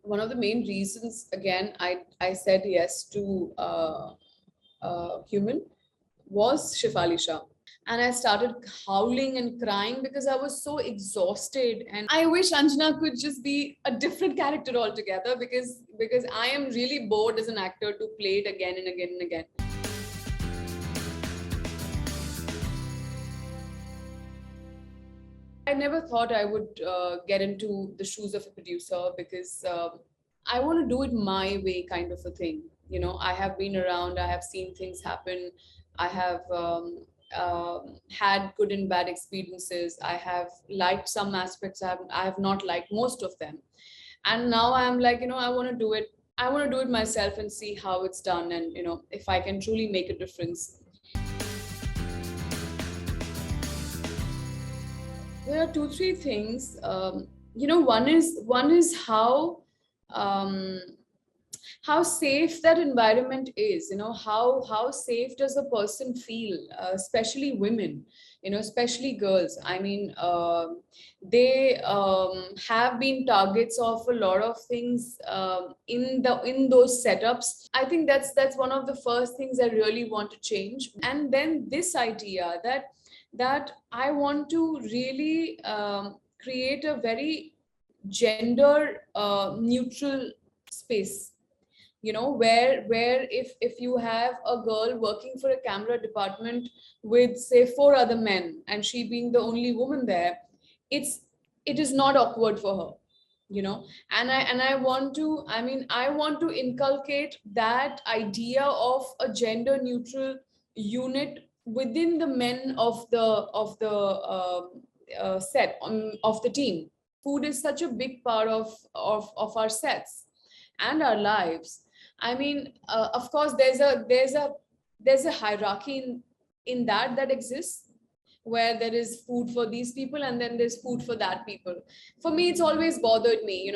one of the main reasons, again, I said yes to Human was Shefali Shah. And I started howling and crying because I was so exhausted. And I wish Anjana could just be a different character altogether, because I am really bored as an actor to play it again and again and again. I never thought I would get into the shoes of a producer, because I want to do it my way, kind of a thing. I have been around, I have seen things happen, I have had good and bad experiences. I have liked some aspects, I have not liked most of them. And now I'm like, I want to do it. I want to do it myself and see how it's done, and if I can truly make a difference. There are two, three things. One is um, how safe that environment is. How safe does a person feel, especially women, especially girls. I mean, they have been targets of a lot of things in those setups. I think that's one of the first things I really want to change. And then this idea that I want to really create a very gender neutral space, where if you have a girl working for a camera department with, say, four other men, and she being the only woman there, it is not awkward for her. And I want to, I want to inculcate that idea of a gender neutral unit within the men of the set of the team. Food is such a big part of our sets and our lives. I mean, of course, there's a hierarchy in that exists, where there is food for these people and then there's food for that people. For me, it's always bothered me,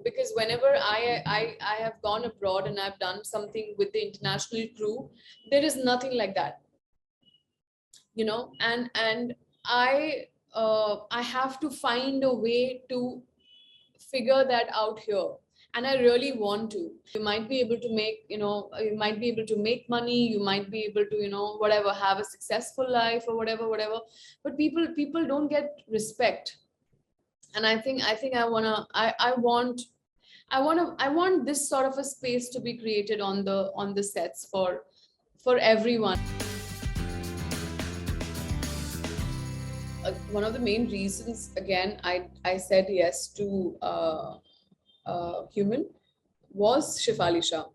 because whenever I have gone abroad and I've done something with the international crew, there is nothing like that, and I have to find a way to figure that out here. And I really want to. You might be able to make money, you might be able to, whatever, have a successful life or whatever, but people don't get respect. And I want this sort of a space to be created on the sets for everyone. One of the main reasons, again, I said yes to Human was Shefali Shah.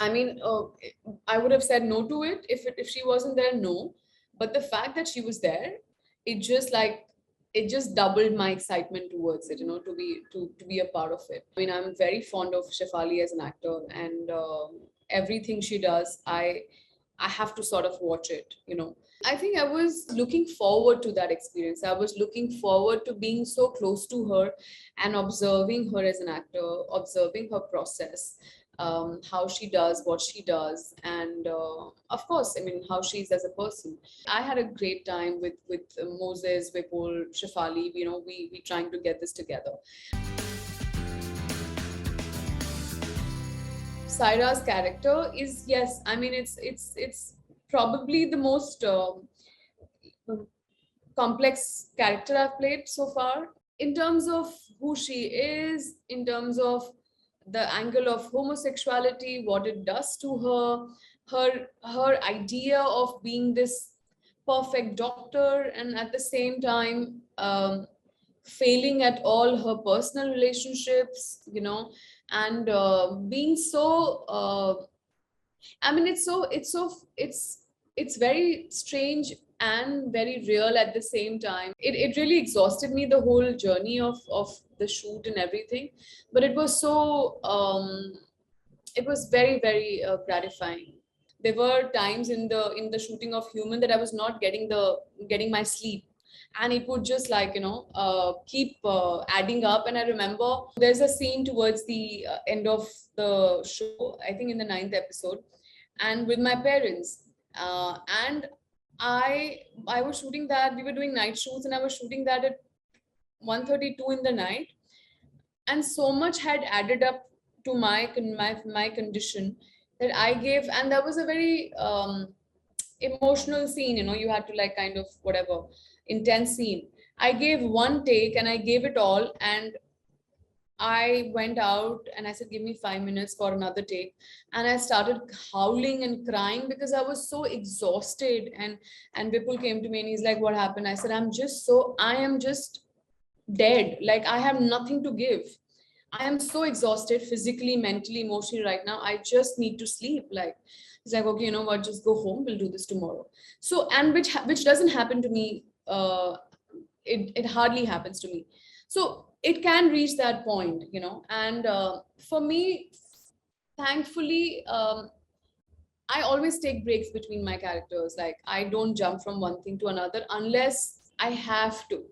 I mean, I would have said no to it if she wasn't there, no. But the fact that she was there, it just doubled my excitement towards it, to be a part of it. I mean, I'm very fond of Shefali as an actor, and everything she does, I have to sort of watch it. I think I was looking forward to that experience. I was looking forward to being so close to her and observing her as an actor, observing her process, how she does what she does, and of course, I mean, how she is as a person. I had a great time with Moses, Vipul, Shefali. We trying to get this together. Saira's character is, yes, I mean, it's probably the most complex character I've played so far, in terms of who she is, in terms of the angle of homosexuality, what it does to her idea of being this perfect doctor, and at the same time failing at all her personal relationships, and being so I mean, it's very strange and very real at the same time. It really exhausted me, the whole journey of the shoot and everything, but it was very, very gratifying. There were times in the shooting of Human that I was not getting my sleep, and it would just, like, keep adding up. And I remember there's a scene towards the end of the show, I think in the 9th episode, and with my parents, and I was shooting that. We were doing night shoots, and I was shooting that at 1:32 in the night. and so much had added up to my condition that I gave, and that was a very emotional scene, you know, you had to like kind of whatever, intense scene. I gave one take and I gave it all, and I went out and I said, give me 5 minutes for another take. And I started howling and crying because I was so exhausted. And Vipul came to me and he's like, what happened? I said, I am just dead. Like I have nothing to give. I am so exhausted physically, mentally, emotionally right now. I just need to sleep. Like, he's like, okay, you know what, just go home. We'll do this tomorrow. So, and which doesn't happen to me. It hardly happens to me. So it can reach that point, you know. And for me, thankfully, I always take breaks between my characters. Like I don't jump from one thing to another unless I have to.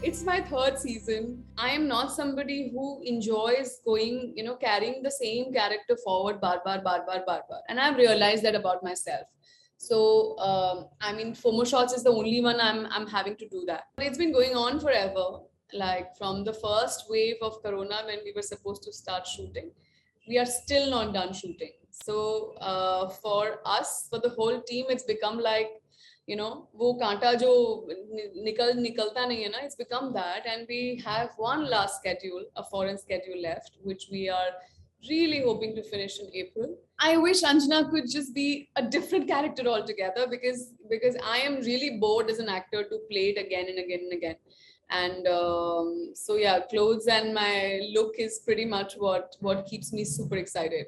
It's my third season. I am not somebody who enjoys going, you know, carrying the same character forward, bar, bar, bar, bar, bar, bar. And I've realized that about myself. So, I mean, FOMO shots is the only one I'm having to do that. It's been going on forever. Like from the first wave of Corona when we were supposed to start shooting, we are still not done shooting. So, for us, for the whole team, it's become like, you know, वो कांटा जो निकलता नहीं है ना, it's become that, and we have one last schedule, a foreign schedule left, which we are really hoping to finish in April. I wish Anjana could just be a different character altogether, because I am really bored as an actor to play it again and again and again. And so yeah, clothes and my look is pretty much what keeps me super excited.